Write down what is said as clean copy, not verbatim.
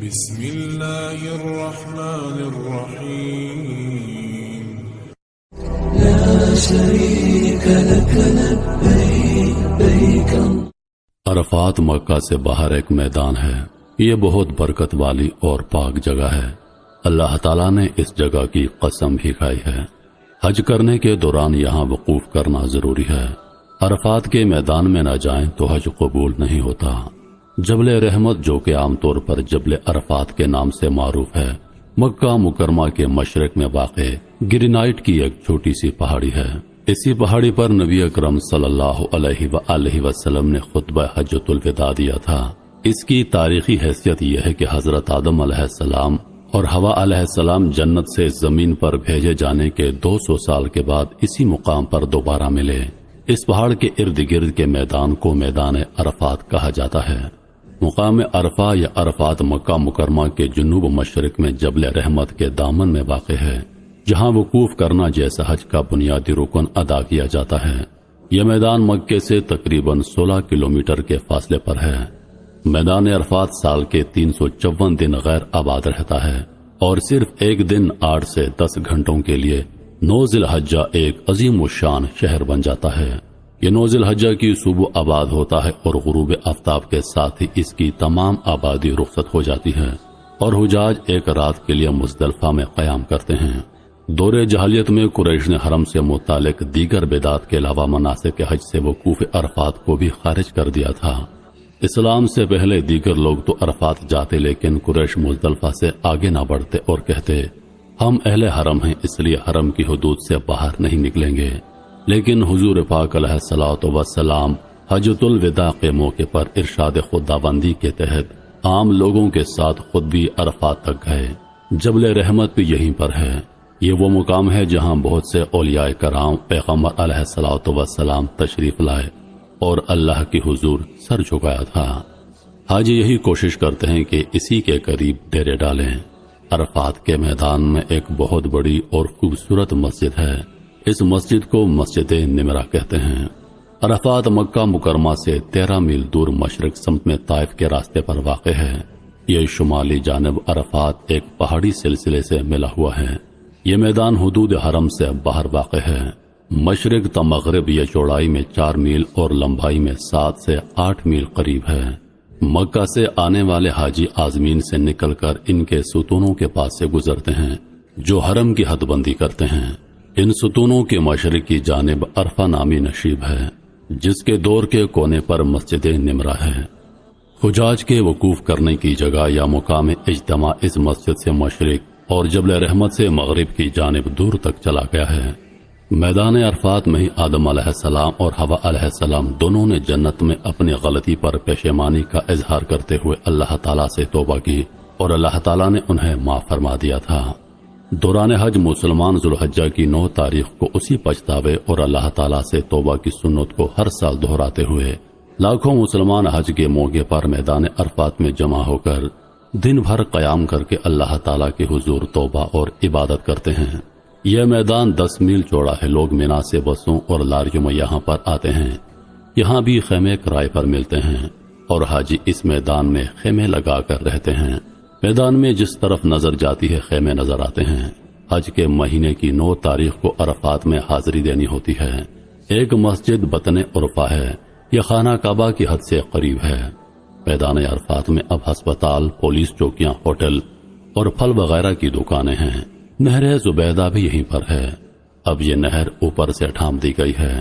بسم الله الرحمن الرحيم لا شريك لك لبيك عرفات مکہ سے باہر ایک میدان ہے. یہ بہت برکت والی اور پاک جگہ ہے. اللہ تعالیٰ نے اس جگہ کی قسم بھی کھائی ہے. حج کرنے کے دوران یہاں وقوف کرنا ضروری ہے. عرفات کے میدان میں نہ جائیں تو حج قبول نہیں ہوتا. جبل رحمت جو کہ عام طور پر جبل عرفات کے نام سے معروف ہے، مکہ مکرمہ کے مشرق میں واقع گرینائٹ کی ایک چھوٹی سی پہاڑی ہے. اسی پہاڑی پر نبی اکرم صلی اللہ علیہ وآلہ وسلم نے خطبہ حجۃ الوداع دیا تھا. اس کی تاریخی حیثیت یہ ہے کہ حضرت آدم علیہ السلام اور حوا علیہ السلام جنت سے زمین پر بھیجے جانے کے 200 سال کے بعد اسی مقام پر دوبارہ ملے. اس پہاڑ کے ارد گرد کے میدان کو میدان عرفات کہا جاتا ہے. مقام عرفہ یا عرفات مکہ مکرمہ کے جنوب مشرق میں جبل رحمت کے دامن میں واقع ہے، جہاں وقوف کرنا جیسا حج کا بنیادی رکن ادا کیا جاتا ہے. یہ میدان مکے سے تقریباً 16 کلومیٹر کے فاصلے پر ہے. میدان عرفات سال کے 354 دن غیر آباد رہتا ہے اور صرف ایک دن 8 سے 10 گھنٹوں کے لیے 9 ذی الحجہ ایک عظیم الشان شہر بن جاتا ہے. یہ 9 ذی الحجہ کی صبح آباد ہوتا ہے اور غروب آفتاب کے ساتھ ہی اس کی تمام آبادی رخصت ہو جاتی ہے اور حجاج ایک رات کے لیے مزدلفہ میں قیام کرتے ہیں. دور جاہلیت میں قریش نے حرم سے متعلق دیگر بدعات کے علاوہ مناسک حج سے وقوف عرفات کو بھی خارج کر دیا تھا. اسلام سے پہلے دیگر لوگ تو عرفات جاتے، لیکن قریش مزدلفہ سے آگے نہ بڑھتے اور کہتے ہم اہل حرم ہیں، اس لیے حرم کی حدود سے باہر نہیں نکلیں گے. لیکن حضور پاک علیہ الصلوۃ والسلام حجۃ الوداع کے موقع پر ارشاد خداوندی کے تحت عام لوگوں کے ساتھ خود بھی عرفات تک گئے. جبل رحمت بھی یہیں پر ہے. یہ وہ مقام ہے جہاں بہت سے اولیاء کرام پیغمبر علیہ الصلوۃ والسلام تشریف لائے اور اللہ کی حضور سر جھکایا تھا. حاجی یہی کوشش کرتے ہیں کہ اسی کے قریب ڈیرے ڈالیں. عرفات کے میدان میں ایک بہت بڑی اور خوبصورت مسجد ہے. اس مسجد کو مسجد نمرہ کہتے ہیں. عرفات مکہ مکرمہ سے 13 میل دور مشرق سمت میں طائف کے راستے پر واقع ہے. یہ شمالی جانب عرفات ایک پہاڑی سلسلے سے ملا ہوا ہے. یہ میدان حدود حرم سے باہر واقع ہے. مشرق تا مغرب یہ چوڑائی میں 4 میل اور لمبائی میں 7 سے 8 میل قریب ہے. مکہ سے آنے والے حاجی عازمین سے نکل کر ان کے ستونوں کے پاس سے گزرتے ہیں جو حرم کی حد بندی کرتے ہیں. ان ستونوں کے مشرق کی جانب عرفہ نامی نشیب ہے، جس کے دور کے کونے پر مسجد نمرہ ہے. حجاج کے وقوف کرنے کی جگہ یا مقام اجتماع اس مسجد سے مشرق اور جبل رحمت سے مغرب کی جانب دور تک چلا گیا ہے. میدان عرفات میں ہی آدم علیہ السلام اور حوا علیہ السلام دونوں نے جنت میں اپنی غلطی پر پشیمانی کا اظہار کرتے ہوئے اللہ تعالیٰ سے توبہ کی اور اللہ تعالیٰ نے انہیں معاف فرما دیا تھا. دوران حج مسلمان ذو الحجہ کی 9 تاریخ کو اسی پچھتاوے اور اللہ تعالیٰ سے توبہ کی سنت کو ہر سال دہراتے ہوئے لاکھوں مسلمان حج کے موقع پر میدان عرفات میں جمع ہو کر دن بھر قیام کر کے اللہ تعالیٰ کے حضور توبہ اور عبادت کرتے ہیں. یہ میدان 10 میل چوڑا ہے. لوگ مینا سے بسوں اور لاریوں میں یہاں پر آتے ہیں. یہاں بھی خیمے کرائے پر ملتے ہیں اور حاجی اس میدان میں خیمے لگا کر رہتے ہیں. میدان میں جس طرف نظر جاتی ہے خیمے نظر آتے ہیں. حج کے مہینے کی 9 تاریخ کو عرفات میں حاضری دینی ہوتی ہے. ایک مسجد بطن عرفہ ہے. یہ خانہ کعبہ کی حد سے قریب ہے. میدان عرفات میں اب ہسپتال، پولیس چوکیاں، ہوٹل اور پھل وغیرہ کی دکانیں ہیں. نہر زبیدہ بھی یہیں پر ہے. اب یہ نہر اوپر سے ڈھانپ دی گئی ہے.